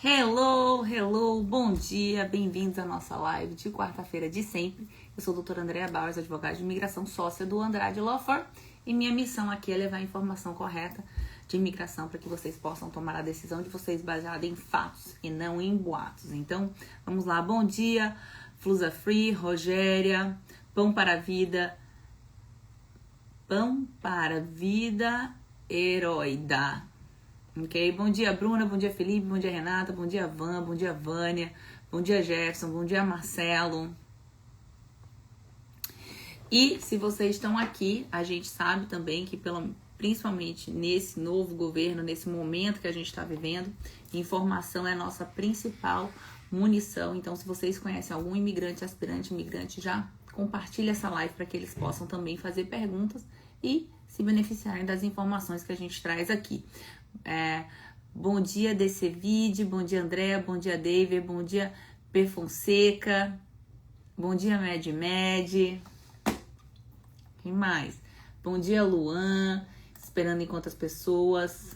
Hello, hello, bom dia, bem-vindos à nossa live de quarta-feira de sempre. Eu sou a doutora Andrea Bauer, advogada de imigração, sócia do Andrade Law Firm, e minha missão aqui é levar a informação correta de imigração para que vocês possam tomar a decisão de vocês baseada em fatos e não em boatos. Então, vamos lá, bom dia, Flusa Free, Rogéria, Pão para a Vida, Heroida. Ok? Bom dia, Bruna, bom dia, Felipe, bom dia, Renata, bom dia, Van, bom dia, Vânia, bom dia, Jefferson, bom dia, Marcelo. E se vocês estão aqui, a gente sabe também que principalmente nesse novo governo, nesse momento que a gente está vivendo, informação é a nossa principal munição. Então, se vocês conhecem algum imigrante, aspirante, imigrante, já compartilha essa live para que eles possam também fazer perguntas e se beneficiarem das informações que a gente traz aqui. Bom dia, DCVide, bom dia, André, bom dia, David, bom dia, P. Fonseca, bom dia, Med. Quem mais? Bom dia, Luan, esperando em quantas pessoas?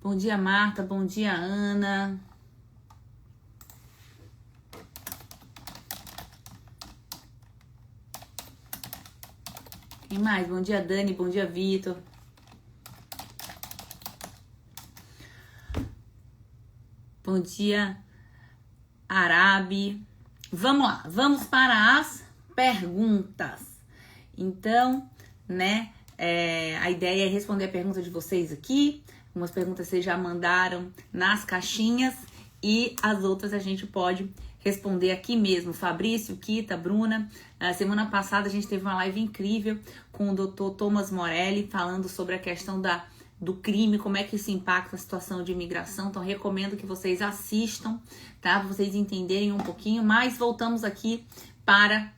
Bom dia, Marta. Bom dia, Ana. Quem mais? Bom dia, Dani. Bom dia, Vitor. Bom dia, Arabi. Vamos lá. Vamos para as perguntas. Então, a ideia é responder a pergunta de vocês aqui. Algumas perguntas vocês já mandaram nas caixinhas e as outras a gente pode responder aqui mesmo. Fabrício, Kita, Bruna. Semana passada a gente teve uma live incrível com o Dr. Thomas Morelli falando sobre a questão do crime, como é que isso impacta a situação de imigração. Então, recomendo que vocês assistam, tá? Para vocês entenderem um pouquinho. Mas voltamos aqui para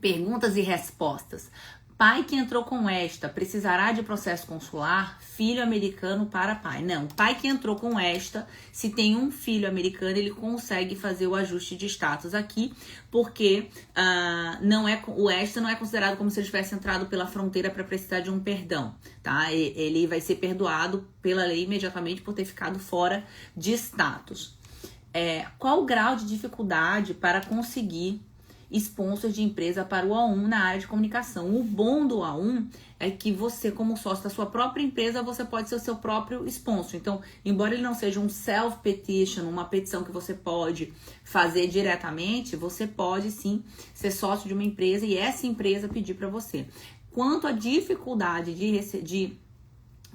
perguntas e respostas. Pai que entrou com esta precisará de processo consular? Filho americano para pai? Não, pai que entrou com esta, se tem um filho americano, ele consegue fazer o ajuste de status aqui, porque o esta não é considerado como se ele tivesse entrado pela fronteira para precisar de um perdão, tá? Ele vai ser perdoado pela lei imediatamente por ter ficado fora de status. Qual o grau de dificuldade para conseguir sponsor de empresa para o A1 na área de comunicação? O bom do A1 é que você, como sócio da sua própria empresa, você pode ser o seu próprio sponsor. Então, embora ele não seja um self-petition, uma petição que você pode fazer diretamente, você pode sim ser sócio de uma empresa e essa empresa pedir para você. Quanto à dificuldade de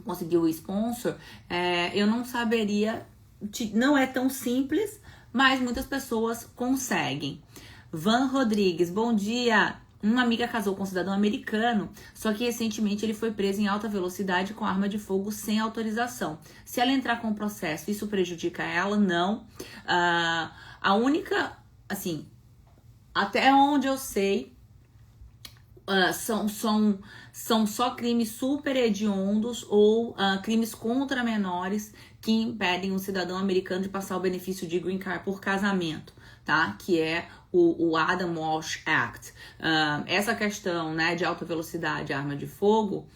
conseguir o sponsor, eu não saberia, não é tão simples, mas muitas pessoas conseguem. Van Rodrigues, bom dia. Uma amiga casou com um cidadão americano, só que recentemente ele foi preso em alta velocidade com arma de fogo sem autorização. Se ela entrar com o processo, isso prejudica ela? Não. A única, assim, até onde eu sei, são só crimes super hediondos ou crimes contra menores que impedem um cidadão americano de passar o benefício de green card por casamento, tá? Que é o Adam Walsh Act. Essa questão, de alta velocidade, arma de fogo,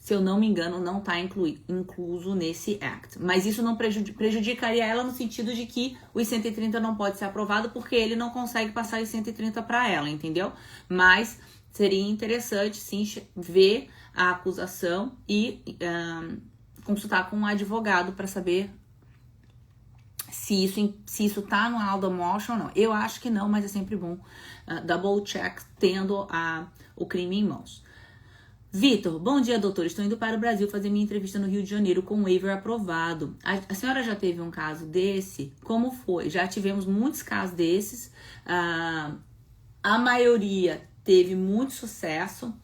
se eu não me engano, não está incluso nesse Act. Mas isso não prejudicaria ela no sentido de que o I-130 não pode ser aprovado porque ele não consegue passar o I-130 para ela, entendeu? Mas seria interessante, sim, ver a acusação e consultar com um advogado para saber se isso tá no Adam Walsh ou não. Eu acho que não, mas é sempre bom double check tendo o crime em mãos. Vitor, bom dia, doutor. Estou indo para o Brasil fazer minha entrevista no Rio de Janeiro com o waiver aprovado. A senhora já teve um caso desse? Como foi? Já tivemos muitos casos desses. A maioria teve muito sucesso.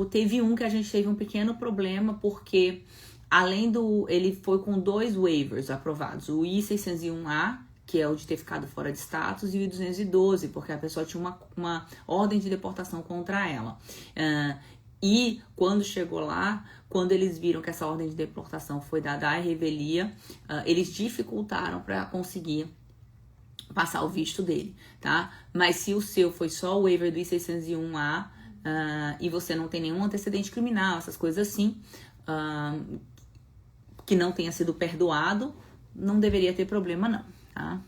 Teve um que a gente teve um pequeno problema porque ele foi com 2 waivers aprovados, o I-601A que é o de ter ficado fora de status, e o I-212, porque a pessoa tinha uma ordem de deportação contra ela. E quando chegou lá, quando eles viram que essa ordem de deportação foi dada à revelia, eles dificultaram para conseguir passar o visto dele, tá? Mas se o seu foi só o waiver do I-601A e você não tem nenhum antecedente criminal, essas coisas assim, que não tenha sido perdoado, não deveria ter problema não, tá?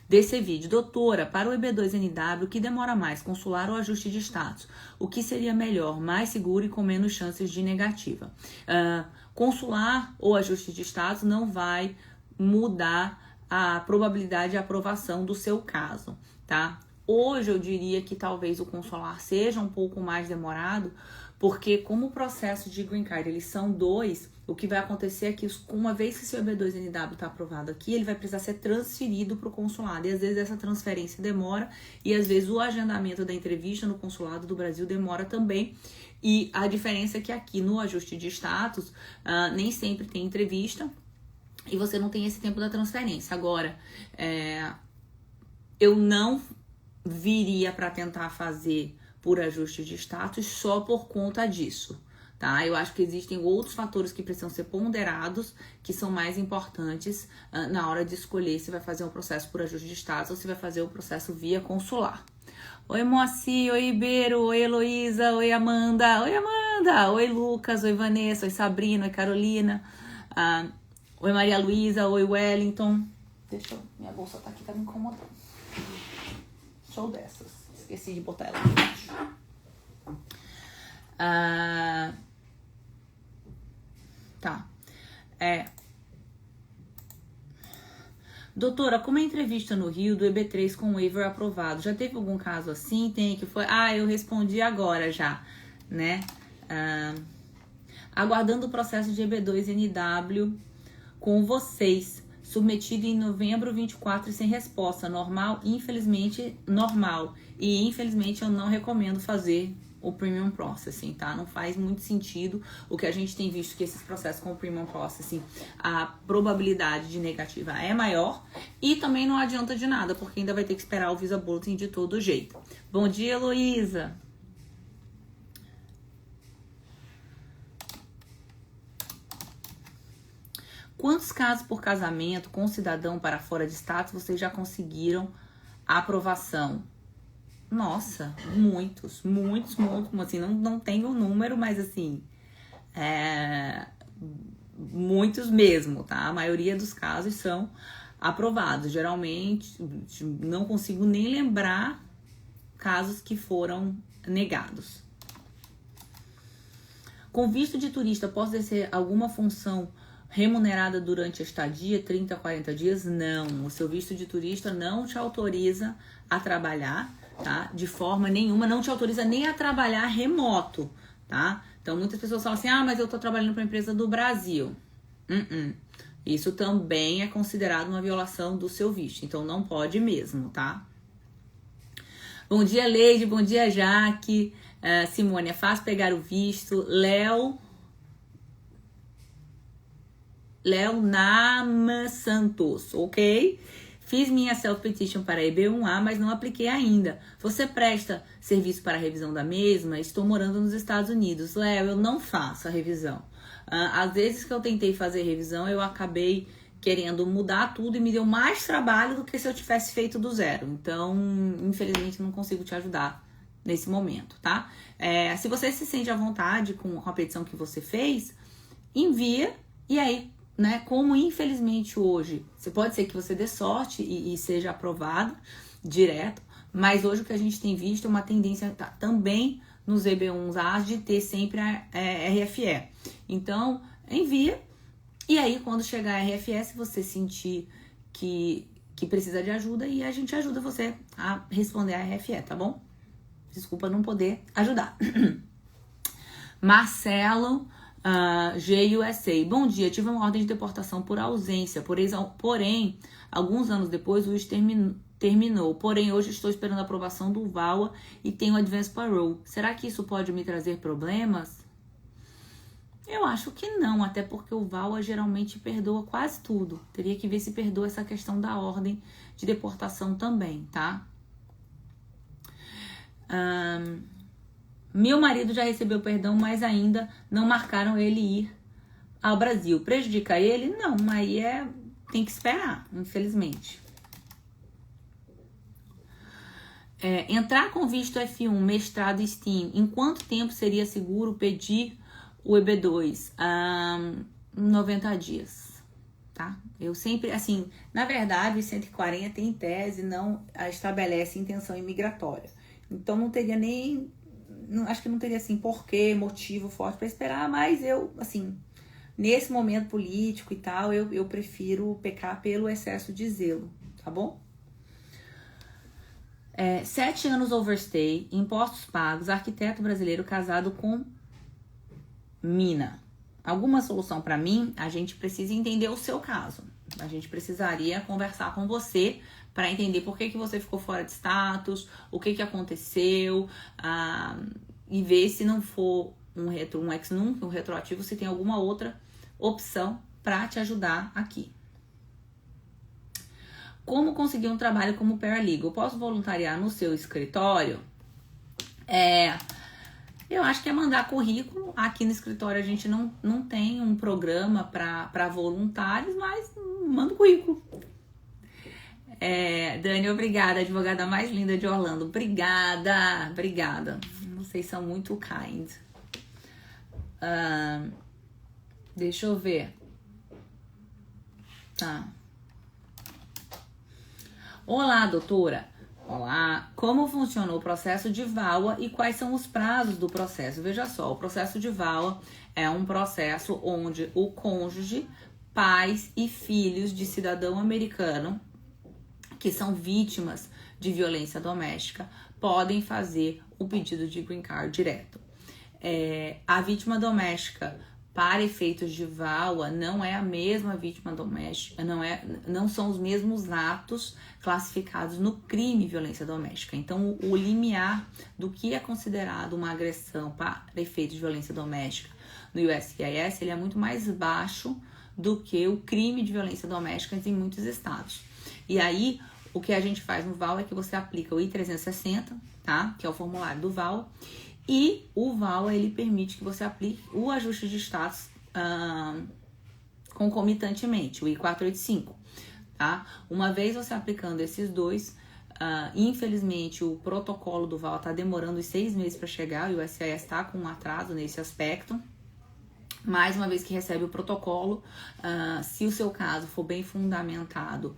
Desse vídeo, doutora, para o EB2NW, o que demora mais, consular ou ajuste de status? O que seria melhor, mais seguro e com menos chances de negativa? Consular ou ajuste de status não vai mudar a probabilidade de aprovação do seu caso, tá? Hoje eu diria que talvez o consular seja um pouco mais demorado, porque como o processo de Green Card, eles são 2, o que vai acontecer é que uma vez que seu EB2NW está aprovado aqui, ele vai precisar ser transferido para o consulado. E às vezes essa transferência demora, e às vezes o agendamento da entrevista no consulado do Brasil demora também. E a diferença é que aqui no ajuste de status, nem sempre tem entrevista, e você não tem esse tempo da transferência. Agora, eu não viria para tentar fazer por ajuste de status só por conta disso, tá? Eu acho que existem outros fatores que precisam ser ponderados, que são mais importantes na hora de escolher se vai fazer um processo por ajuste de status ou se vai fazer o processo via consular. Oi, Moacir, oi, Ribeiro, oi, Heloísa, oi, Amanda, oi, Lucas, oi, Vanessa, oi, Sabrina, oi, Carolina, oi, Maria Luísa, oi, Wellington. Minha bolsa tá aqui, tá me incomodando. Show dessas. Esqueci de botar ela aqui embaixo. Tá. Doutora, como é a entrevista no Rio do EB3 com waiver aprovado? Já teve algum caso assim? Tem que foi? Eu respondi agora já, né? Aguardando o processo de EB2NW com vocês. Submetido em novembro 24 e sem resposta. Normal? Infelizmente, normal. E infelizmente eu não recomendo fazer o Premium Processing, tá? Não faz muito sentido. O que a gente tem visto que esses processos com o Premium Processing, a probabilidade de negativa é maior. E também não adianta de nada, porque ainda vai ter que esperar o Visa Bulletin de todo jeito. Bom dia, Heloísa. Quantos casos por casamento com cidadão para fora de status vocês já conseguiram a aprovação? Nossa, muitos, assim, não tenho o número, mas assim, muitos mesmo, tá? A maioria dos casos são aprovados. Geralmente, não consigo nem lembrar casos que foram negados. Com visto de turista, posso exercer alguma função remunerada durante a estadia, 30 a 40 dias? Não, o seu visto de turista não te autoriza a trabalhar, tá? De forma nenhuma, não te autoriza nem a trabalhar remoto, tá? Então, muitas pessoas falam assim, mas eu tô trabalhando para uma empresa do Brasil. Isso também é considerado uma violação do seu visto, então não pode mesmo, tá? Bom dia, Leide, bom dia, Jaque. Simone, é fácil pegar o visto. Léo Nama Santos, ok? Fiz minha self-petition para EB1A, mas não apliquei ainda. Você presta serviço para a revisão da mesma? Estou morando nos Estados Unidos. Léo, eu não faço a revisão. Às vezes que eu tentei fazer revisão, eu acabei querendo mudar tudo e me deu mais trabalho do que se eu tivesse feito do zero. Então, infelizmente, não consigo te ajudar nesse momento, tá? Se você se sente à vontade com a petição que você fez, envia e aí, né, como infelizmente hoje, pode ser que você dê sorte e seja aprovado direto, mas hoje o que a gente tem visto é uma tendência também nos EB1As de ter sempre a RFE. Então, envia, e aí quando chegar a RFE, se você sentir que precisa de ajuda, e a gente ajuda você a responder a RFE, tá bom? Desculpa não poder ajudar. Marcelo... GUSA. Bom dia, tive uma ordem de deportação por ausência, porém, alguns anos depois o juiz terminou. Porém, hoje estou esperando a aprovação do VAWA e tenho Advance Parole. Será que isso pode me trazer problemas? Eu acho que não, até porque o VAWA geralmente perdoa quase tudo. Teria que ver se perdoa essa questão da ordem de deportação também, tá? Meu marido já recebeu perdão, mas ainda não marcaram ele ir ao Brasil. Prejudica ele? Não, aí tem que esperar, infelizmente. Entrar com visto F1, mestrado STEAM, em quanto tempo seria seguro pedir o EB2? 90 dias, tá? Eu sempre, assim, na verdade, o 140 em tese não estabelece intenção imigratória. Então não teria nem, acho que não teria assim porquê, motivo forte para esperar, mas eu, assim, nesse momento político e tal, eu prefiro pecar pelo excesso de zelo, tá bom? 7 anos overstay, impostos pagos, arquiteto brasileiro casado com mina. Alguma solução para mim? A gente precisa entender o seu caso. A gente precisaria conversar com você para entender por que você ficou fora de status, o que aconteceu, e ver se não for um ex-nunc, um retroativo, se tem alguma outra opção para te ajudar aqui. Como conseguir um trabalho como paralegal? Posso voluntariar no seu escritório? Eu acho que é mandar currículo. Aqui no escritório a gente não tem um programa para voluntários, mas manda o currículo. Dani, obrigada, advogada mais linda de Orlando. Obrigada. Vocês são muito kind. Deixa eu ver. Tá. Olá, doutora. Olá. Como funciona o processo de VAWA e quais são os prazos do processo? Veja só, o processo de VAWA é um processo onde o cônjuge, pais e filhos de cidadão americano que são vítimas de violência doméstica podem fazer o pedido de green card direto. A vítima doméstica, para efeitos de VAWA, não é a mesma vítima doméstica, não são os mesmos atos classificados no crime violência doméstica. Então, o limiar do que é considerado uma agressão para efeitos de violência doméstica no USCIS, ele é muito mais baixo do que o crime de violência doméstica em muitos estados. E aí, o que a gente faz no VAWA é que você aplica o I-360, tá? Que é o formulário do VAWA. E o VAWA, ele permite que você aplique o ajuste de status concomitantemente, o I-485, tá? Uma vez você aplicando esses dois, infelizmente o protocolo do VAWA está demorando 6 meses para chegar, e o USCIS está com um atraso nesse aspecto. Mais uma vez que recebe o protocolo, se o seu caso for bem fundamentado,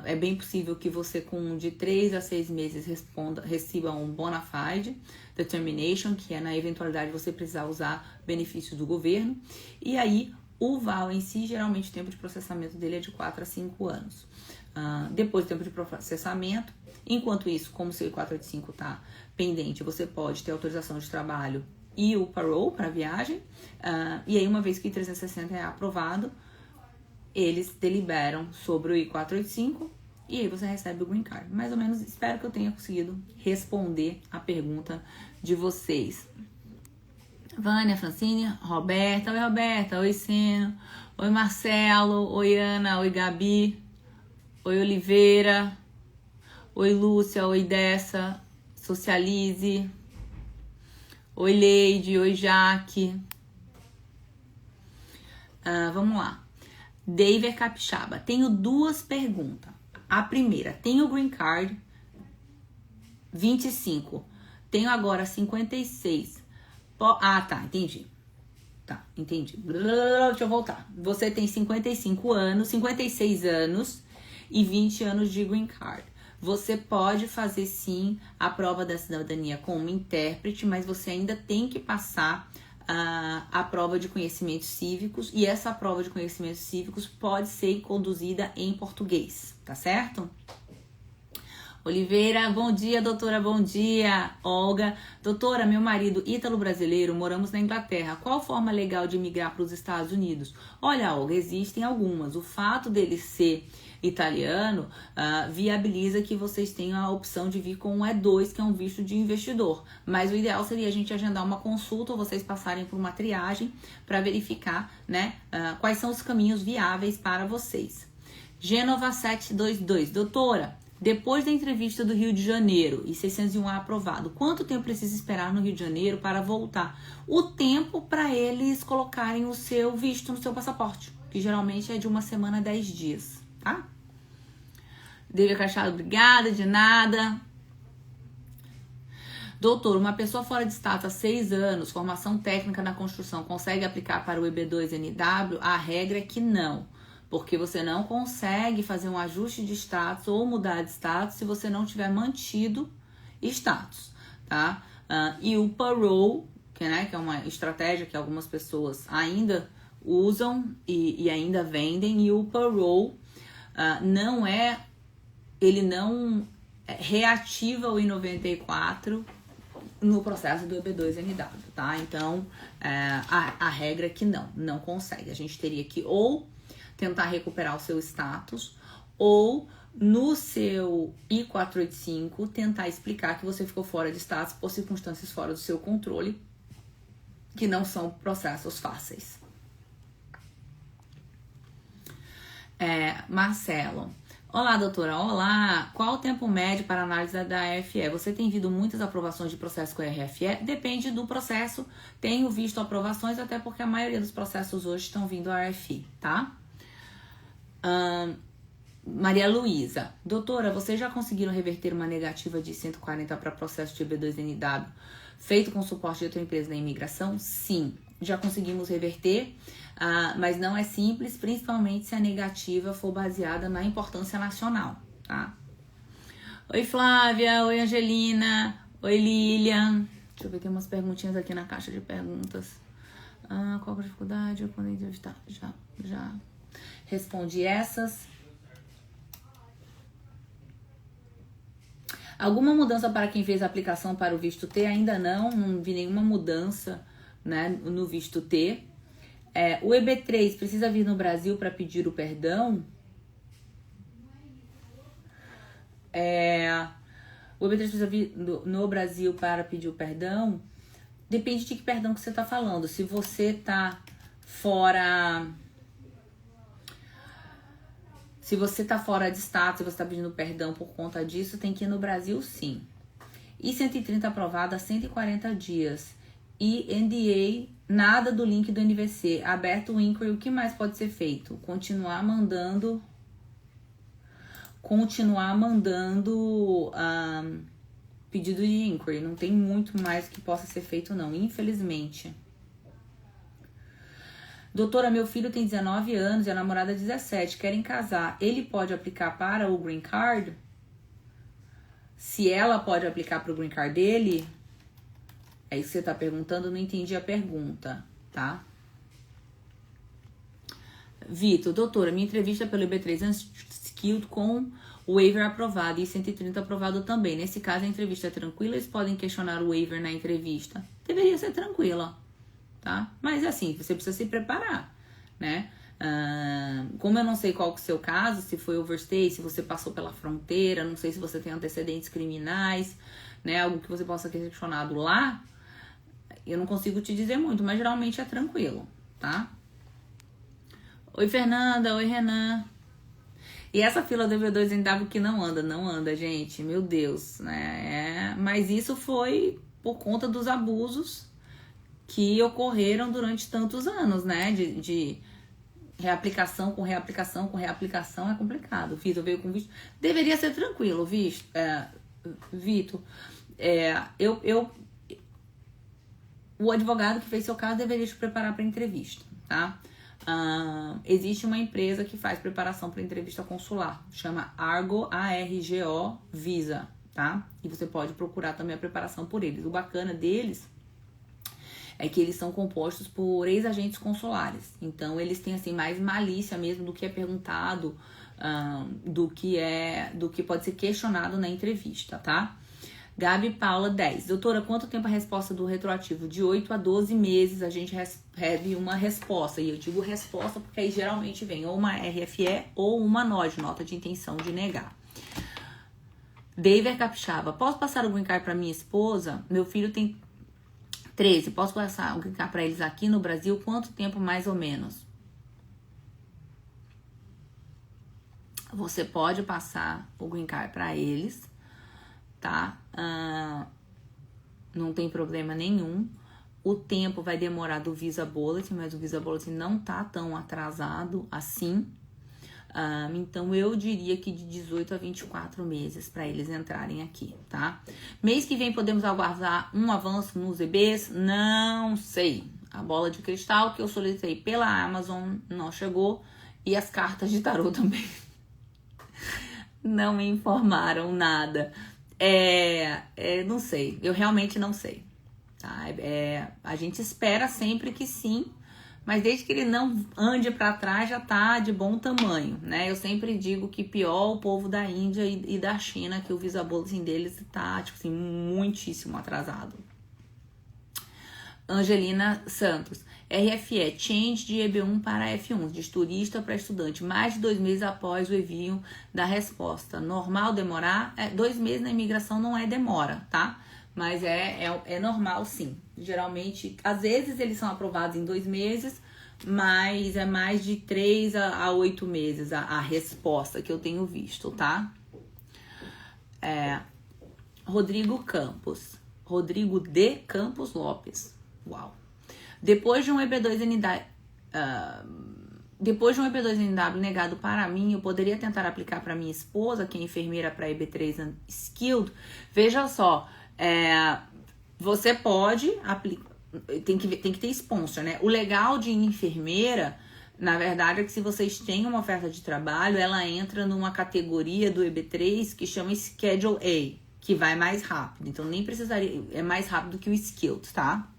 é bem possível que você com de 3 a 6 meses receba um bona fide determination, que é na eventualidade de você precisar usar benefícios do governo. E aí, o VAWA em si, geralmente o tempo de processamento dele é de 4 a 5 anos. Depois do tempo de processamento, enquanto isso, como o seu I-485 está pendente, você pode ter autorização de trabalho e o parole para viagem, e aí uma vez que o I-360 é aprovado, eles deliberam sobre o I-485 e aí você recebe o green card. Mais ou menos, espero que eu tenha conseguido responder a pergunta de vocês. Vânia, Francine, Roberta. Oi, Roberta. Oi, Seno. Oi, Marcelo. Oi, Ana. Oi, Gabi. Oi, Oliveira. Oi, Lúcia. Oi, Dessa. Socialize. Oi, Leide. Oi, Jaque. Vamos lá. David Capixaba. Tenho 2 perguntas. A primeira, tenho green card 25. Tenho agora 56. Tá, entendi. Tá, entendi. Deixa eu voltar. Você tem 55 anos, 56 anos e 20 anos de green card. Você pode fazer sim a prova da cidadania com uma intérprete, mas você ainda tem que passar a prova de conhecimentos cívicos, e essa prova de conhecimentos cívicos pode ser conduzida em português, tá certo? Oliveira, bom dia, doutora, bom dia. Olga, doutora, meu marido ítalo-brasileiro, moramos na Inglaterra. Qual forma legal de migrar para os Estados Unidos? Olha, Olga, existem algumas. O fato dele ser italiano, viabiliza que vocês tenham a opção de vir com um E2, que é um visto de investidor. Mas o ideal seria a gente agendar uma consulta ou vocês passarem por uma triagem para verificar, né, quais são os caminhos viáveis para vocês. Gênova 722, doutora, depois da entrevista do Rio de Janeiro e 601A aprovado, quanto tempo precisa esperar no Rio de Janeiro para voltar? O tempo para eles colocarem o seu visto no seu passaporte, que geralmente é de 1 semana a 10 dias, tá? David Cachado, obrigada, de nada. Doutor, uma pessoa fora de status há 6 anos, formação técnica na construção, consegue aplicar para o EB2NW? A regra é que não. Porque você não consegue fazer um ajuste de status ou mudar de status se você não tiver mantido status, tá? E o parole, que é uma estratégia que algumas pessoas ainda usam e ainda vendem, e o parole ele não reativa o I-94 no processo do EB2NW, tá? Então, a regra é que não consegue. A gente teria que ou tentar recuperar o seu status, ou no seu I-485 tentar explicar que você ficou fora de status por circunstâncias fora do seu controle, que não são processos fáceis. Marcelo. Olá, doutora. Olá. Qual o tempo médio para análise da RFE? Você tem visto muitas aprovações de processo com a RFE? Depende do processo. Tenho visto aprovações, até porque a maioria dos processos hoje estão vindo a RFI, tá? Maria Luísa, doutora, vocês já conseguiram reverter uma negativa de 140 para processo de EB2NW feito com suporte de outra empresa na imigração? Sim, já conseguimos reverter, mas não é simples, principalmente se a negativa for baseada na importância nacional, tá? Oi, Flávia, oi, Angelina, oi, Lilian. Deixa eu ver, tem umas perguntinhas aqui na caixa de perguntas. Qual a dificuldade? Eu posso entrevistar? Já respondi essas. Alguma mudança para quem fez a aplicação para o visto T? Ainda não vi nenhuma mudança, né, no visto T. O EB3 precisa vir no Brasil para pedir o perdão? O EB3 precisa vir no Brasil para pedir o perdão? Depende de que perdão que você está falando. Se você está fora... Se você tá fora de status, se você tá pedindo perdão por conta disso, tem que ir no Brasil, sim. E 130 aprovado há 140 dias. E NDA, nada do link do NVC. Aberto o inquiry, o que mais pode ser feito? Continuar mandando pedido de inquiry. Não tem muito mais que possa ser feito, não, infelizmente. Doutora, meu filho tem 19 anos e a namorada 17, querem casar. Ele pode aplicar para o Green Card? Se ela pode aplicar para o Green Card dele? É isso que você está perguntando? Não entendi a pergunta, tá? Vitor, doutora, minha entrevista pelo EB3 Unskilled com o waiver aprovado e 130 aprovado também. Nesse caso, a entrevista é tranquila? Eles podem questionar o waiver na entrevista? Deveria ser tranquila. Tá? Mas assim, você precisa se preparar, né? Como eu não sei qual que é o seu caso, se foi overstay, se você passou pela fronteira, não sei se você tem antecedentes criminais, né? Algo que você possa ter questionado lá, eu não consigo te dizer muito, mas geralmente é tranquilo, tá? Oi, Fernanda, oi, Renan. E essa fila do EB2NW que não anda, gente, meu Deus, né? Mas isso foi por conta dos abusos que ocorreram durante tantos anos, né? De reaplicação com reaplicação é complicado. O Vitor veio com visto. Deveria ser tranquilo, Vitor. O advogado que fez seu caso deveria te preparar para entrevista, tá? Existe uma empresa que faz preparação para entrevista consular, chama Argo, ARGO Visa, tá? E você pode procurar também a preparação por eles. O bacana deles é que eles são compostos por ex-agentes consulares. Então, eles têm, assim, mais malícia mesmo do que é perguntado, do que pode ser questionado na entrevista, tá? Gabi Paula, 10. Doutora, quanto tempo a resposta do retroativo? De 8 a 12 meses a gente recebe uma resposta. E eu digo resposta porque aí geralmente vem ou uma RFE ou uma NOD, nota de intenção de negar. David Capixaba, posso passar o green card para minha esposa? Meu filho tem 13. Posso passar o green card para eles aqui no Brasil? Quanto tempo mais ou menos? Você pode passar o green card para eles, tá? Não tem problema nenhum. O tempo vai demorar do Visa Bulletin, mas o Visa Bulletin não tá tão atrasado assim. Então, eu diria que de 18 a 24 meses para eles entrarem aqui, tá? Mês que vem podemos aguardar um avanço nos EBs? Não sei. A bola de cristal que eu solicitei pela Amazon não chegou e as cartas de tarô também não me informaram nada. Não sei. Eu realmente não sei. Tá? A gente espera sempre que sim. Mas desde que ele não ande para trás, já tá de bom tamanho, né? Eu sempre digo que pior o povo da Índia e da China, que o Visa Bulletin deles tá, tipo assim, muitíssimo atrasado. Angelina Santos. RFE, change de EB1 para F1, de turista para estudante, mais de 2 meses após o envio da resposta. Normal demorar? 2 meses na imigração não é demora, tá? Mas é normal, sim. Geralmente, às vezes eles são aprovados em 2 meses, mas é mais de 3 a 8 meses a resposta que eu tenho visto, tá? Rodrigo D. Campos Lopes. Uau. Depois de um EB2NW negado para mim, eu poderia tentar aplicar para minha esposa, que é enfermeira para EB3 Skilled. Veja só. Você pode aplicar, tem que ter sponsor, né? O legal de enfermeira, na verdade, é que se vocês têm uma oferta de trabalho, ela entra numa categoria do EB3 que chama Schedule A, que vai mais rápido. Então, nem precisaria, é mais rápido que o Skilled, tá?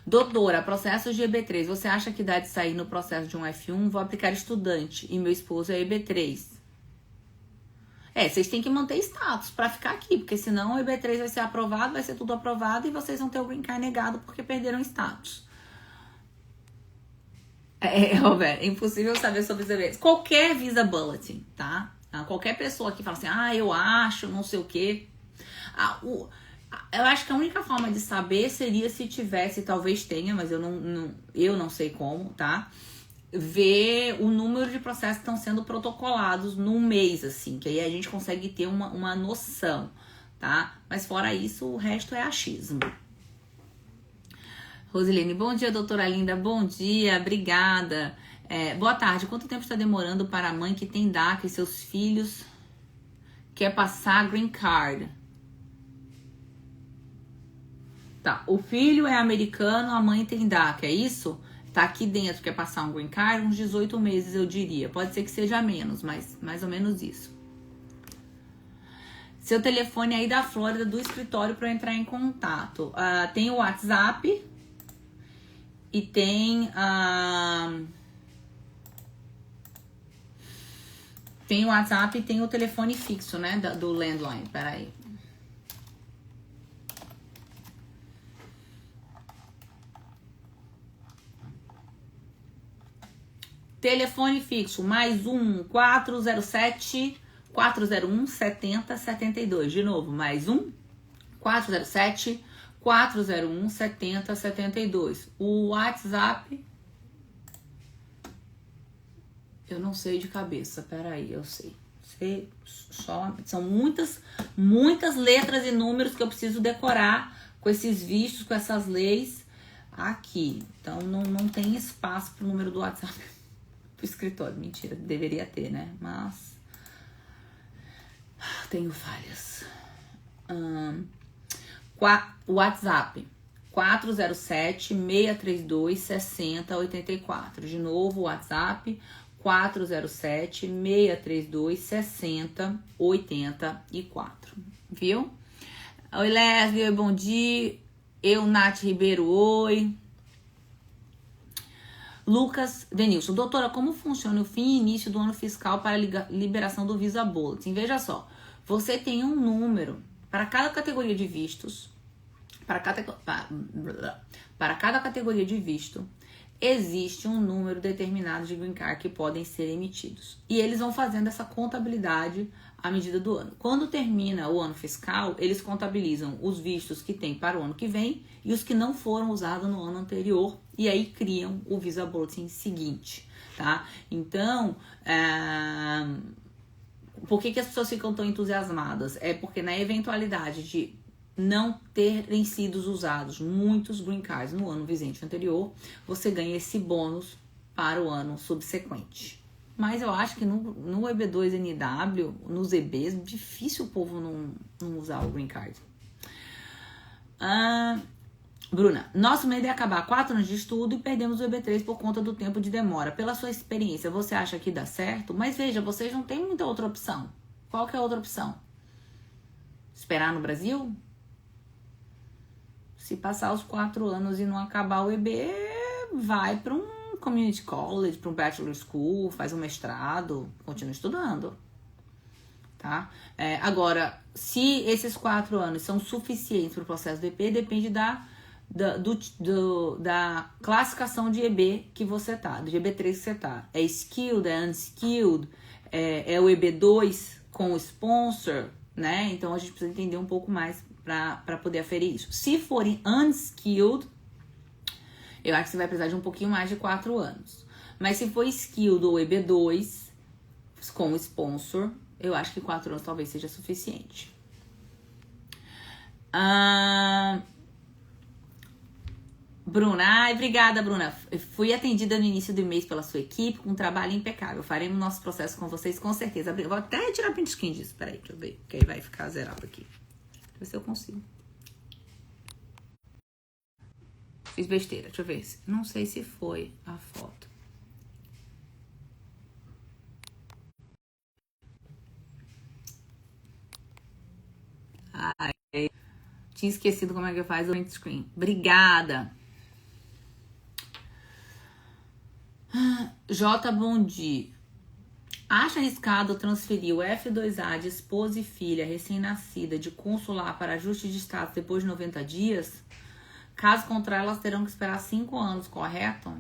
Doutora, processos de EB3, você acha que dá de sair no processo de um F1? Vou aplicar estudante e meu esposo é EB3. Vocês têm que manter status pra ficar aqui, porque senão o EB3 vai ser aprovado, vai ser tudo aprovado e vocês vão ter o green card negado porque perderam status. Roberto, é impossível saber sobre os EB3. Qualquer Visa Bulletin, tá? Qualquer pessoa que fala assim, eu acho, não sei o quê. Eu acho que a única forma de saber seria se tivesse, talvez tenha, mas eu não sei como, tá? Ver o número de processos que estão sendo protocolados no mês, assim, que aí a gente consegue ter uma noção, tá? Mas fora isso, o resto é achismo. Rosilene, bom dia, doutora linda, bom dia, obrigada. Boa tarde, quanto tempo está demorando para a mãe que tem DACA e seus filhos quer passar green card? Tá, o filho é americano, a mãe tem DACA, é isso? Tá aqui dentro, quer passar um green card, uns 18 meses, eu diria. Pode ser que seja menos, mas mais ou menos isso. Seu telefone aí da Flórida, do escritório, para eu entrar em contato. Tem o WhatsApp e tem... tem o WhatsApp e tem o telefone fixo, né, do landline. Peraí. Telefone fixo, mais 407-401-7072. De novo, mais 407-401-7072. O WhatsApp, eu não sei de cabeça, peraí, eu sei. São muitas letras e números que eu preciso decorar com esses vistos, com essas leis aqui. Então, não tem espaço pro número do WhatsApp. Escritório, mentira, deveria ter, né? Mas tenho falhas. WhatsApp 407-632-6084. De novo, WhatsApp 407-632-6084. Viu? Oi, Leslie, oi, bom dia. Nath Ribeiro, oi. Lucas Denilson, doutora, como funciona o fim e início do ano fiscal para a liberação do Visa Bulletin? Veja só, você tem um número para cada categoria de vistos, para cada categoria de visto, existe um número determinado de green card que podem ser emitidos. E eles vão fazendo essa contabilidade à medida do ano. Quando termina o ano fiscal, eles contabilizam os vistos que tem para o ano que vem e os que não foram usados no ano anterior, e aí criam o Visa Bulletin seguinte, tá? Então, por que as pessoas ficam tão entusiasmadas? É porque na eventualidade de não terem sido usados muitos green cards no ano vigente anterior, você ganha esse bônus para o ano subsequente. Mas eu acho que no EB2NW, nos EBs, difícil o povo não usar o green card. Bruna, nosso medo é acabar 4 anos de estudo e perdemos o EB3 por conta do tempo de demora. Pela sua experiência, você acha que dá certo? Mas veja, vocês não têm muita outra opção. Qual que é a outra opção? Esperar no Brasil? Se passar os 4 anos e não acabar o EB, vai para um community college, para um bachelor school, faz um mestrado, continua estudando, tá? Agora, se esses 4 anos são suficientes para o processo do EP, depende da classificação de EB que você tá, do EB3 que você tá. É skilled, é unskilled, é o EB2 com o sponsor, né? Então a gente precisa entender um pouco mais para poder aferir isso. Se forem unskilled, eu acho que você vai precisar de um pouquinho mais de 4 anos. Mas se for skilled ou EB2 com sponsor, eu acho que 4 anos talvez seja suficiente. Bruna, obrigada, Bruna. Eu fui atendida no início do mês pela sua equipe com um trabalho impecável. Faremos nosso processo com vocês com certeza. Vou até tirar print screen disso. Peraí, deixa eu ver. Que aí vai ficar zerado aqui. Deixa eu ver se eu consigo. Fiz besteira, deixa eu ver. Não sei se foi a foto. Ai, tinha esquecido como é que faz o print screen. Obrigada. J. Bondi. Acha arriscado transferir o F2A de esposa e filha recém-nascida de consular para ajuste de status depois de 90 dias? Caso contrário, elas terão que esperar 5 anos, correto?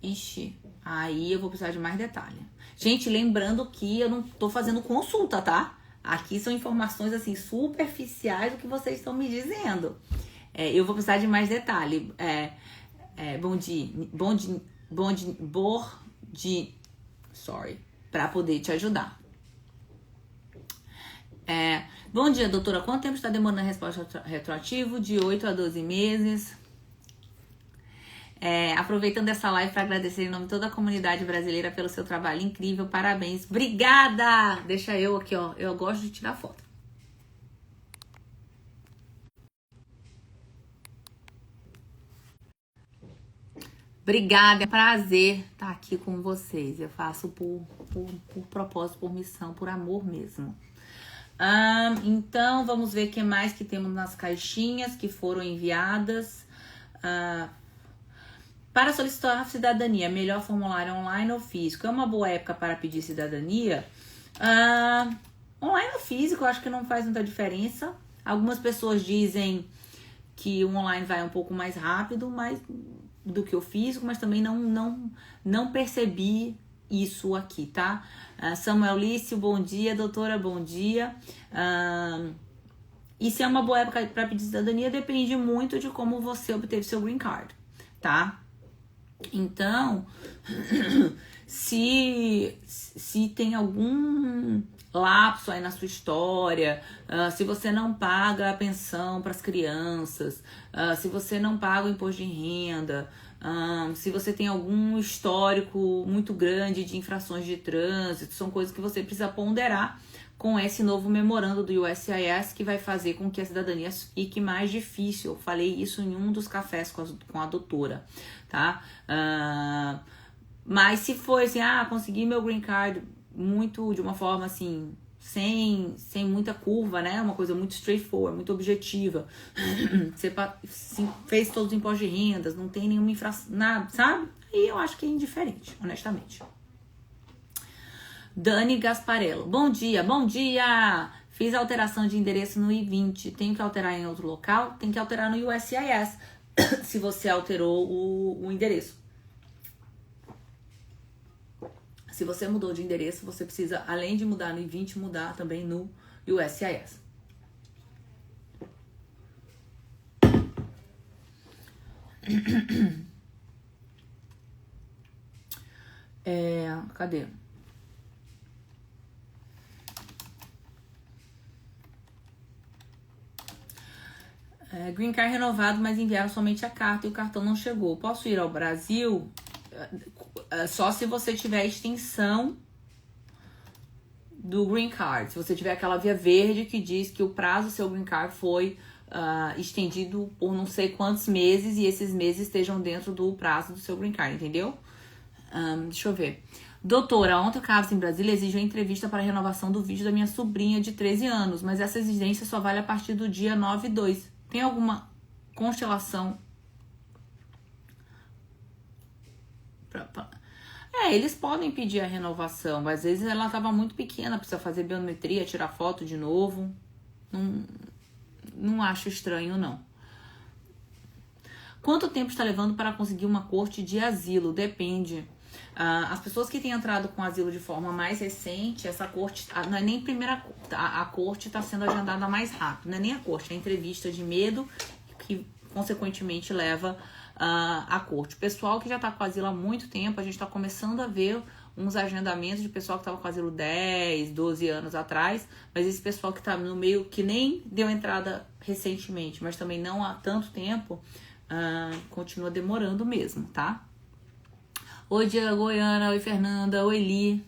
Ixi, aí eu vou precisar de mais detalhe. Gente, lembrando que eu não tô fazendo consulta, tá? Aqui são informações, assim, superficiais do que vocês estão me dizendo. Eu vou precisar de mais detalhe. Para poder te ajudar. Bom dia, doutora. Quanto tempo está demorando a resposta retroativa? De 8 a 12 meses. Aproveitando essa live para agradecer em nome de toda a comunidade brasileira pelo seu trabalho incrível. Parabéns. Obrigada! Deixa eu aqui, ó. Eu gosto de tirar foto. Obrigada, é um prazer estar aqui com vocês. Eu faço por propósito, por missão, por amor mesmo. Então, vamos ver o que mais que temos nas caixinhas que foram enviadas. Para solicitar a cidadania, melhor formulário online ou físico? É uma boa época para pedir cidadania? Online ou físico, eu acho que não faz muita diferença. Algumas pessoas dizem que o online vai um pouco mais rápido do que o físico, mas também não percebi isso aqui, tá? Samuel Lício, bom dia. Doutora, bom dia. E se é uma boa época para pedir cidadania, depende muito de como você obteve seu green card, tá? Então, se tem algum lapso aí na sua história, se você não paga a pensão para as crianças, se você não paga o imposto de renda, se você tem algum histórico muito grande de infrações de trânsito, são coisas que você precisa ponderar com esse novo memorando do USCIS, que vai fazer com que a cidadania fique mais difícil. Eu falei isso em um dos cafés com a doutora, tá? Mas se for assim, consegui meu green card de uma forma assim, sem muita curva, né? Uma coisa muito straightforward, muito objetiva. Você fez todos os impostos de rendas, não tem nenhuma infração, nada, sabe? Aí eu acho que é indiferente, honestamente. Dani Gasparello, bom dia, Fiz a alteração de endereço no I-20. Tenho que alterar em outro local? Tem que alterar no USCIS, se você alterou o endereço. Se você mudou de endereço, você precisa, além de mudar no I-20, mudar também no USCIS. Cadê? Green Card renovado, mas enviaram somente a carta e o cartão não chegou. Posso ir ao Brasil? Só se você tiver a extensão do Green Card. Se você tiver aquela via verde que diz que o prazo do seu Green Card foi estendido por não sei quantos meses e esses meses estejam dentro do prazo do seu Green Card, entendeu? Deixa eu ver. Doutora, ontem o Carlos em Brasília exige uma entrevista para renovação do vídeo da minha sobrinha de 13 anos, mas essa exigência só vale a partir do dia 9/2. Tem alguma constelação? Eles podem pedir a renovação, mas às vezes ela estava muito pequena, precisa fazer biometria, tirar foto de novo. Não acho estranho, não. Quanto tempo está levando para conseguir uma corte de asilo? Depende. As pessoas que têm entrado com asilo de forma mais recente, essa corte, não é nem primeira, a corte está sendo agendada mais rápido, não é nem a corte, é a entrevista de medo que consequentemente leva a corte. O pessoal que já está com asilo há muito tempo, a gente está começando a ver uns agendamentos de pessoal que estava com asilo 10, 12 anos atrás, mas esse pessoal que está no meio, que nem deu entrada recentemente, mas também não há tanto tempo, continua demorando mesmo, tá? Oi, Diana Goiana. Oi, Fernanda. Oi, Li.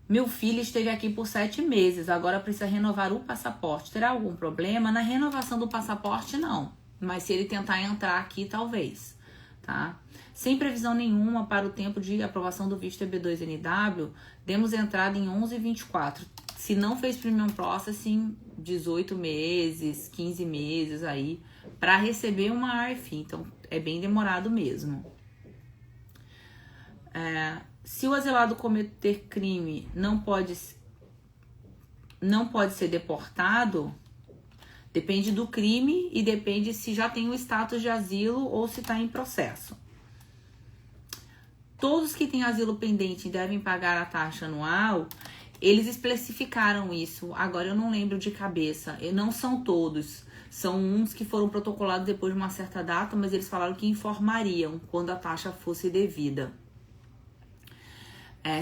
Meu filho esteve aqui por 7 meses. Agora precisa renovar o passaporte. Terá algum problema? Na renovação do passaporte, não. Mas se ele tentar entrar aqui, talvez. Tá? Sem previsão nenhuma para o tempo de aprovação do visto EB2NW, demos entrada em 11/24. Se não fez Premium Processing, 18 meses, 15 meses aí, para receber uma RFI. Então, é bem demorado mesmo. Se o asilado cometer crime, não pode ser deportado, depende do crime e depende se já tem o status de asilo ou se está em processo. Todos que têm asilo pendente devem pagar a taxa anual. Eles especificaram isso. Agora eu não lembro de cabeça. E não são todos. São uns que foram protocolados depois de uma certa data, mas eles falaram que informariam quando a taxa fosse devida.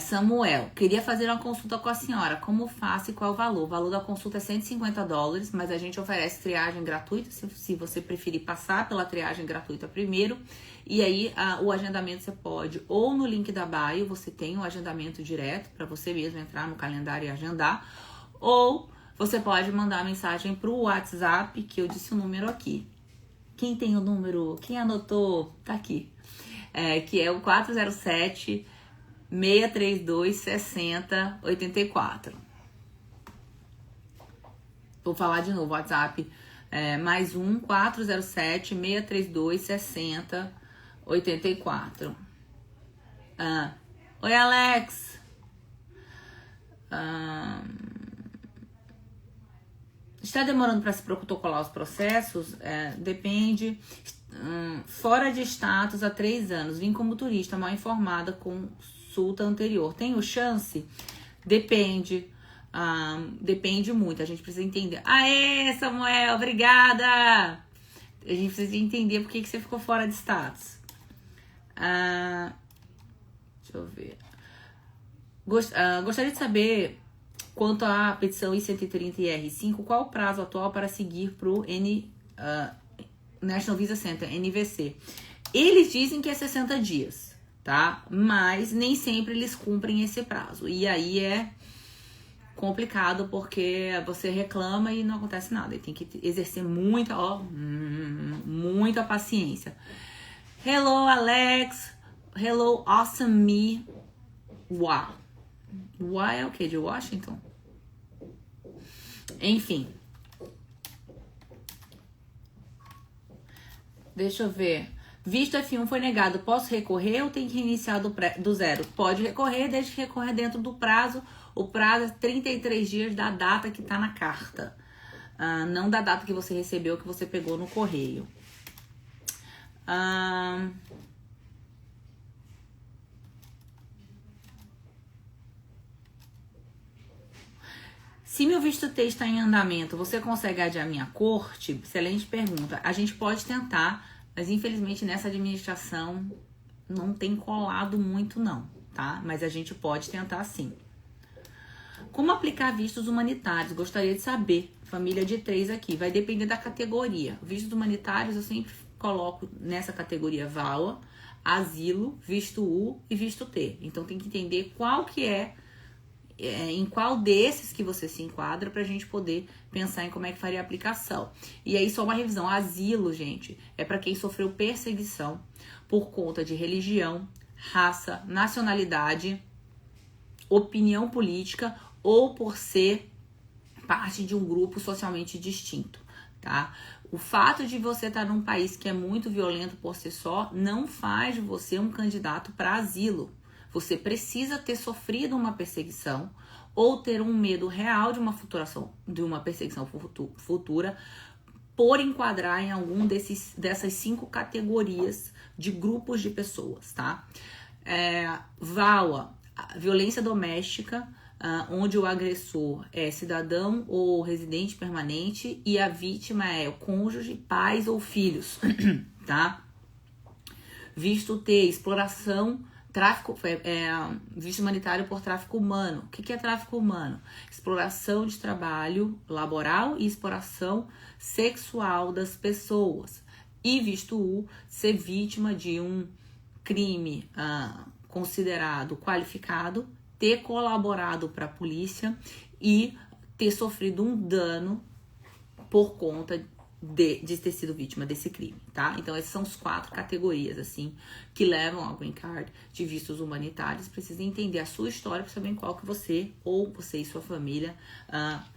Samuel, queria fazer uma consulta com a senhora. Como faço e qual é o valor? O valor da consulta é $150, mas a gente oferece triagem gratuita, se você preferir passar pela triagem gratuita primeiro. E aí, o agendamento você pode, ou no link da bio, você tem um agendamento direto, para você mesmo entrar no calendário e agendar, ou você pode mandar mensagem pro WhatsApp, que eu disse o número aqui. Quem tem o número? Quem anotou? Tá aqui. Que é o 407-632-6084. Vou falar de novo, WhatsApp. Mais 407-632-6084. Oi, Alex. Está demorando para se protocolar os processos? Depende. Fora de status há 3 anos. Vim como turista mal informada com consulta anterior. Tenho chance? Depende. Depende muito. A gente precisa entender. Aê, Samuel, obrigada! A gente precisa entender por que você ficou fora de status. Deixa eu ver. Gostaria de saber, quanto à petição I-130 e R5, qual o prazo atual para seguir para o National Visa Center, NVC? Eles dizem que é 60 dias, tá? Mas nem sempre eles cumprem esse prazo. E aí é complicado porque você reclama e não acontece nada. E tem que exercer muita paciência. Hello, Alex. Hello, Awesome Me. Uau. Uau é o que? De Washington? Enfim. Deixa eu ver. Visto F1 foi negado. Posso recorrer ou tem que iniciar do zero? Pode recorrer, desde que recorrer dentro do prazo. O prazo é 33 dias da data que tá na carta. Não da data que você recebeu, que você pegou no correio. Se meu visto T está em andamento, você consegue adiar minha corte? Excelente pergunta. A gente pode tentar, mas infelizmente nessa administração não tem colado muito não, tá? Mas a gente pode tentar sim. Como aplicar vistos humanitários? Gostaria de saber. Família de 3 aqui. Vai depender da categoria. Vistos humanitários eu sempre coloco nessa categoria VAWA, asilo, visto U e visto T. Então tem que entender qual que em qual desses que você se enquadra pra gente poder pensar em como é que faria a aplicação. E aí só uma revisão. Asilo, gente, é para quem sofreu perseguição por conta de religião, raça, nacionalidade, opinião política ou por ser parte de um grupo socialmente distinto, tá? O fato de você estar num país que é muito violento por si só não faz de você um candidato para asilo. Você precisa ter sofrido uma perseguição ou ter um medo real de uma perseguição futura por enquadrar em algum dessas 5 categorias de grupos de pessoas, tá? VAWA, violência doméstica, onde o agressor é cidadão ou residente permanente e a vítima é o cônjuge, pais ou filhos, tá? Visto T, exploração, tráfico, visto humanitário por tráfico humano. O que é tráfico humano? Exploração de trabalho laboral e exploração sexual das pessoas. E visto U, ser vítima de um crime considerado qualificado, ter colaborado para a polícia e ter sofrido um dano por conta de ter sido vítima desse crime, tá? Então essas são as 4 categorias, assim, que levam ao green card de vistos humanitários. Precisa entender a sua história para saber qual que você e sua família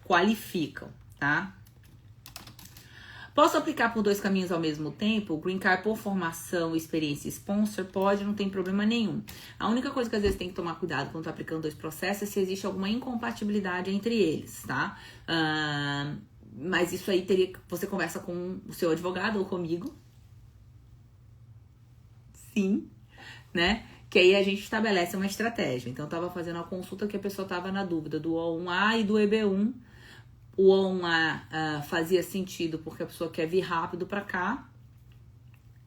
qualificam, tá? Posso aplicar por 2 caminhos ao mesmo tempo? Green Card por formação, experiência e sponsor? Pode, não tem problema nenhum. A única coisa que às vezes tem que tomar cuidado quando tá aplicando 2 processos é se existe alguma incompatibilidade entre eles, tá? Mas isso aí você conversa com o seu advogado ou comigo. Sim, né? Que aí a gente estabelece uma estratégia. Então eu tava fazendo uma consulta que a pessoa tava na dúvida do O1A e do EB1. O O1A fazia sentido porque a pessoa quer vir rápido pra cá.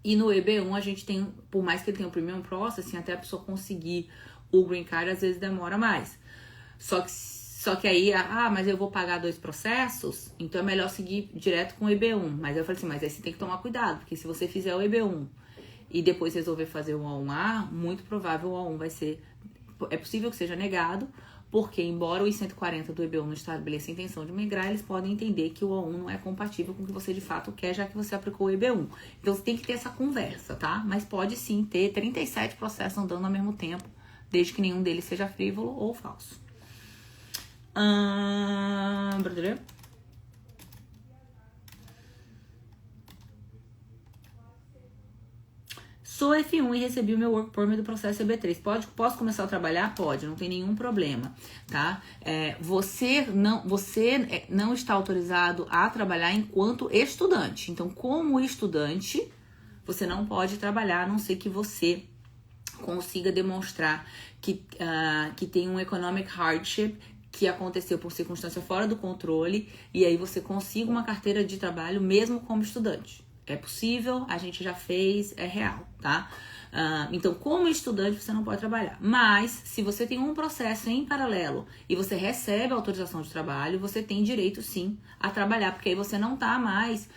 E no EB1 a gente tem, por mais que ele tenha um premium processing, até a pessoa conseguir o green card às vezes demora mais. Só que aí, mas eu vou pagar 2 processos, então é melhor seguir direto com o EB1. Mas eu falei assim, mas aí você tem que tomar cuidado, porque se você fizer o EB1 e depois resolver fazer o O1A, muito provável o O1 vai ser... É possível que seja negado, porque embora o I-140 do EB1 não estabeleça a intenção de migrar, eles podem entender que o O1 não é compatível com o que você de fato quer, já que você aplicou o EB1. Então você tem que ter essa conversa, tá? Mas pode sim ter 37 processos andando ao mesmo tempo, desde que nenhum deles seja frívolo ou falso. Sou F1 e recebi o meu work permit do processo EB3. Posso começar a trabalhar? Pode, não tem nenhum problema, tá? Você não está autorizado a trabalhar enquanto estudante. Então, como estudante, você não pode trabalhar, a não ser que você consiga demonstrar que tem um economic hardship que aconteceu por circunstância fora do controle, e aí você consiga uma carteira de trabalho mesmo como estudante. É possível, a gente já fez, é real, tá? Então, como estudante, você não pode trabalhar. Mas, se você tem um processo em paralelo e você recebe a autorização de trabalho, você tem direito, sim, a trabalhar. Porque aí você não tá mais,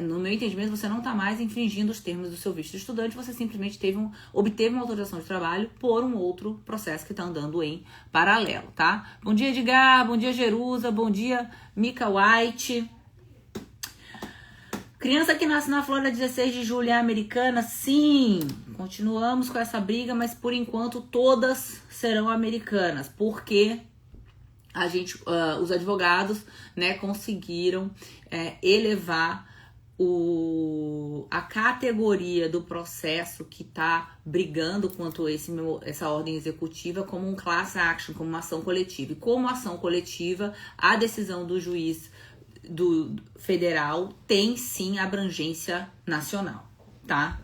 no meu entendimento, você não tá mais infringindo os termos do seu visto de estudante. Você simplesmente obteve uma autorização de trabalho por um outro processo que tá andando em paralelo, tá? Bom dia, Edgar. Bom dia, Jerusa. Bom dia, Mika White. Criança que nasce na Flórida 16 de julho é americana? Sim, continuamos com essa briga, mas por enquanto todas serão americanas, porque os advogados, né, conseguiram elevar a categoria do processo que está brigando quanto a essa ordem executiva como um class action, como uma ação coletiva. E como ação coletiva, a decisão do juiz do federal tem sim abrangência nacional, tá?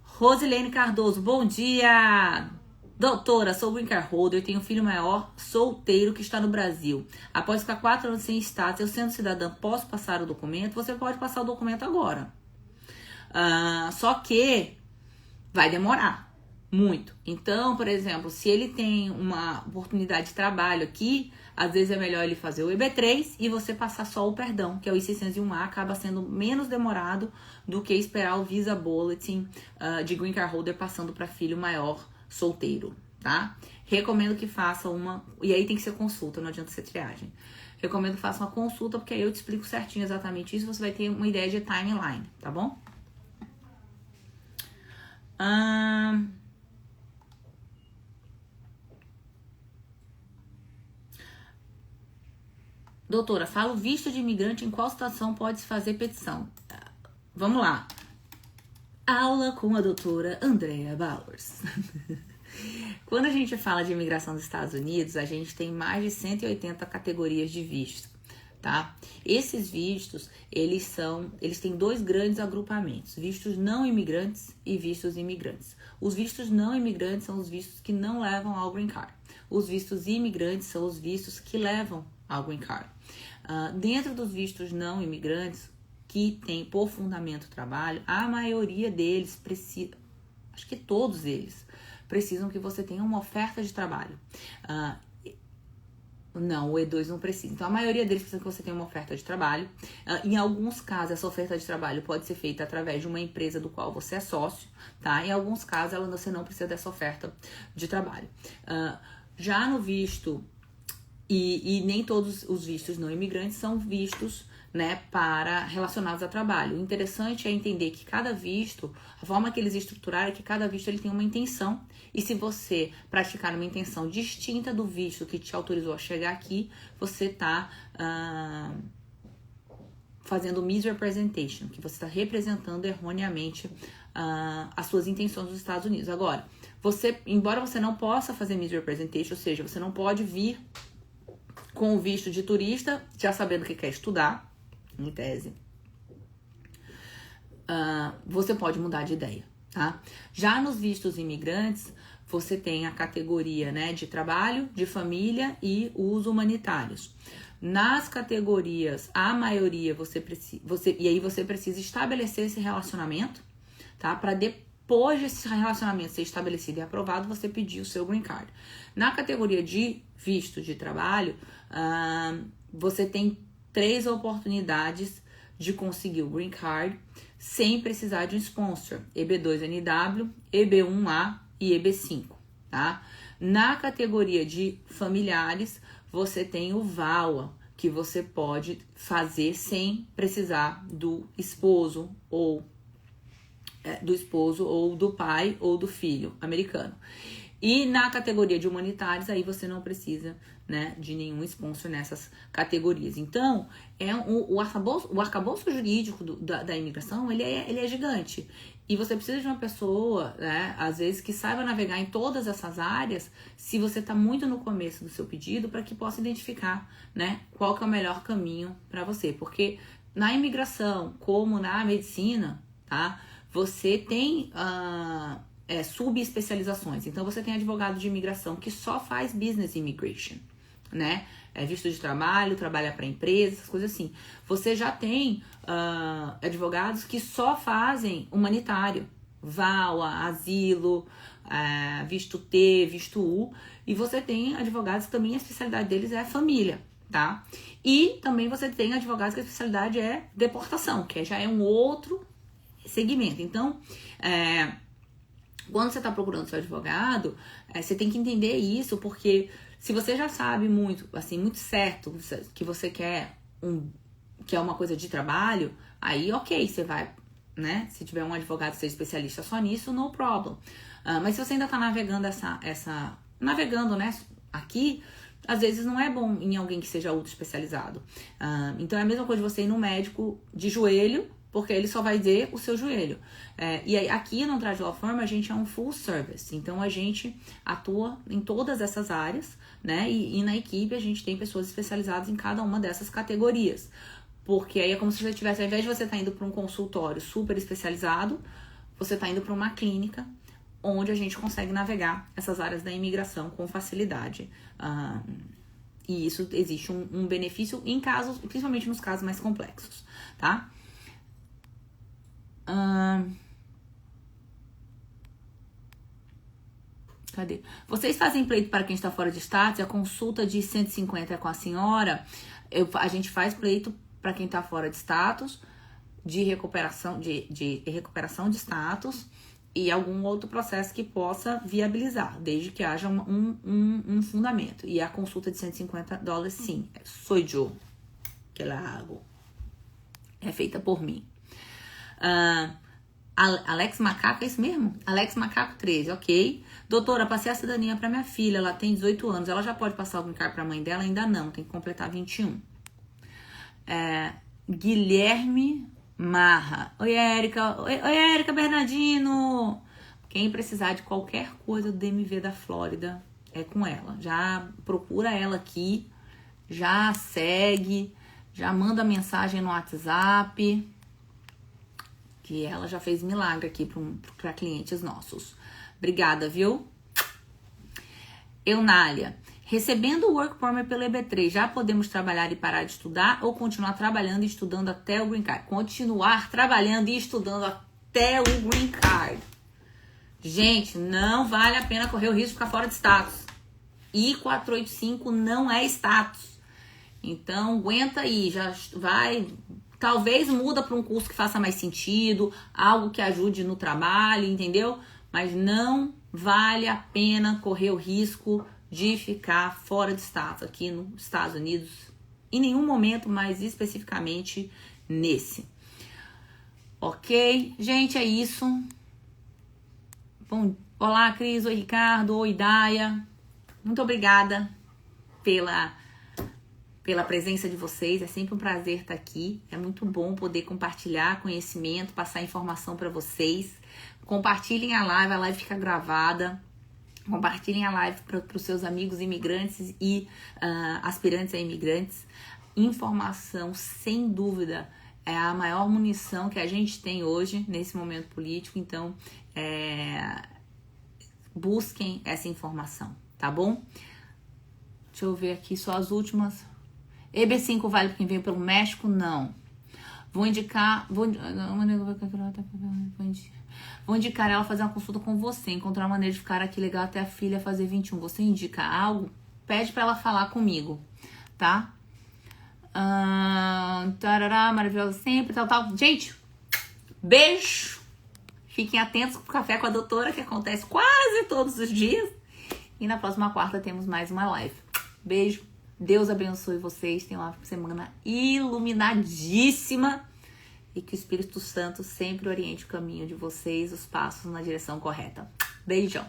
Rosilene Cardoso, bom dia! Doutora, sou green card holder, tenho um filho maior solteiro que está no Brasil. Após ficar 4 anos sem status, eu sendo cidadã, posso passar o documento? Você pode passar o documento agora. Só que vai demorar muito. Então, por exemplo, se ele tem uma oportunidade de trabalho aqui, às vezes é melhor ele fazer o EB3 e você passar só o perdão, que é o I-601A, acaba sendo menos demorado do que esperar o Visa Bulletin de green card holder passando para filho maior solteiro, tá? Recomendo que faça uma... E aí tem que ser consulta, não adianta ser triagem. Recomendo que faça uma consulta, porque aí eu te explico certinho exatamente isso, você vai ter uma ideia de timeline, tá bom? Doutora, fala o visto de imigrante, em qual situação pode-se fazer petição? Vamos lá. Aula com a doutora Andrea Bowers. Quando a gente fala de imigração dos Estados Unidos, a gente tem mais de 180 categorias de visto, tá? Esses vistos, eles têm 2 grandes agrupamentos, vistos não imigrantes e vistos imigrantes. Os vistos não imigrantes são os vistos que não levam ao green card. Os vistos imigrantes são os vistos que levam ao green card. Dentro dos vistos não imigrantes, que tem por fundamento o trabalho, a maioria deles precisa, acho que todos eles, precisam que você tenha uma oferta de trabalho. Não, o E2 não precisa. Então, a maioria deles precisa que você tenha uma oferta de trabalho. Em alguns casos, essa oferta de trabalho pode ser feita através de uma empresa do qual você é sócio, tá? Em alguns casos, você não precisa dessa oferta de trabalho. Já no visto, e nem todos os vistos não imigrantes são vistos, né, relacionados a trabalho. O interessante é entender que cada visto, a forma que eles estruturaram é que cada visto ele tem uma intenção, e se você praticar uma intenção distinta do visto que te autorizou a chegar aqui, você está fazendo misrepresentation, que você está representando erroneamente as suas intenções dos Estados Unidos. Agora, embora você não possa fazer misrepresentation, ou seja, você não pode vir com o visto de turista, já sabendo que quer estudar, em tese, você pode mudar de ideia, tá? Já nos vistos imigrantes, você tem a categoria, né, de trabalho, de família e os humanitários. Nas categorias, a maioria você precisa estabelecer esse relacionamento, tá? Para depois desse relacionamento ser estabelecido e aprovado, você pedir o seu green card. Na categoria de visto de trabalho, você tem 3 oportunidades de conseguir o green card sem precisar de um sponsor: EB2NW, EB1A e EB5, tá? Na categoria de familiares, você tem o VAWA, que você pode fazer sem precisar do esposo ou do pai ou do filho americano. E na categoria de humanitários, aí você não precisa, né, de nenhum sponsor nessas categorias. Então, o arcabouço jurídico da imigração, ele é gigante. E você precisa de uma pessoa, né, às vezes, que saiba navegar em todas essas áreas, se você está muito no começo do seu pedido, para que possa identificar, né, qual que é o melhor caminho para você. Porque na imigração, como na medicina, tá, você tem subespecializações. Então, você tem advogado de imigração que só faz business immigration, né? Visto de trabalho, trabalha para empresas, essas coisas assim. Você já tem advogados que só fazem humanitário, VAWA, asilo, visto T, visto U. E você tem advogados que também a especialidade deles é família, tá? E também você tem advogados que a especialidade é deportação, que já é um outro segmento. Então, quando você está procurando seu advogado, você tem que entender isso, porque se você já sabe muito, assim, muito certo que você quer que é uma coisa de trabalho, aí ok, você vai, né? Se tiver um advogado que seja especialista só nisso, no problem. Mas se você ainda está navegando navegando, né, aqui, às vezes não é bom em alguém que seja ultra especializado. Então é a mesma coisa de você ir no médico de joelho, porque ele só vai ver o seu joelho. E aí, aqui no Andrade Law Firm a gente é um full service, então a gente atua em todas essas áreas, né? E na equipe a gente tem pessoas especializadas em cada uma dessas categorias. Porque aí é como se você tivesse, ao invés de você estar indo para um consultório super especializado, você está indo para uma clínica onde a gente consegue navegar essas áreas da imigração com facilidade. E isso existe um benefício em casos, principalmente nos casos mais complexos, tá? Cadê? Vocês fazem pleito para quem está fora de status? A consulta de 150 é com a senhora. A gente faz pleito para quem está fora de status, de recuperação de status e algum outro processo que possa viabilizar, desde que haja um fundamento. E a consulta de $150, sim, sou eu que la hago. É feita por mim. Alex Macaco, é isso mesmo? Alex Macaco 13, ok. Doutora, passei a cidadania para minha filha, ela tem 18 anos, ela já pode passar o green card para a mãe dela? Ainda não, tem que completar 21. Guilherme Marra. Oi, Érica. Oi, Érica Bernardino. Quem precisar de qualquer coisa do DMV da Flórida, é com ela. Já procura ela aqui, já segue, já manda mensagem no WhatsApp, que ela já fez milagre aqui para clientes nossos. Obrigada, viu? Eunália. Recebendo o Work Permit pelo EB3, já podemos trabalhar e parar de estudar ou continuar trabalhando e estudando até o Green Card? Continuar trabalhando e estudando até o Green Card. Gente, não vale a pena correr o risco de ficar fora de status. I-485 não é status. Então, aguenta aí, já vai... Talvez muda para um curso que faça mais sentido, algo que ajude no trabalho, entendeu? Mas não vale a pena correr o risco de ficar fora de status aqui nos Estados Unidos, em nenhum momento, mas especificamente nesse. Ok? Gente, é isso. Bom, olá, Cris, oi, Ricardo, oi, Daia. Muito obrigada pela presença de vocês. É sempre um prazer estar aqui. É muito bom poder compartilhar conhecimento, passar informação para vocês. Compartilhem a live fica gravada. Compartilhem a live para os seus amigos imigrantes e aspirantes a imigrantes. Informação, sem dúvida, é a maior munição que a gente tem hoje, nesse momento político. Então, busquem essa informação, tá bom? Deixa eu ver aqui só as últimas. EB5 vale para quem veio pelo México? Não. Vou indicar ela fazer uma consulta com você, encontrar uma maneira de ficar aqui legal até a filha fazer 21. Você indica algo? Pede para ela falar comigo, tá? Tarará, maravilhosa sempre, tal. Gente, beijo! Fiquem atentos pro Café com a Doutora, que acontece quase todos os dias. E na próxima quarta temos mais uma live. Beijo, Deus abençoe vocês, tenham uma semana iluminadíssima. E que o Espírito Santo sempre oriente o caminho de vocês, os passos na direção correta. Beijão!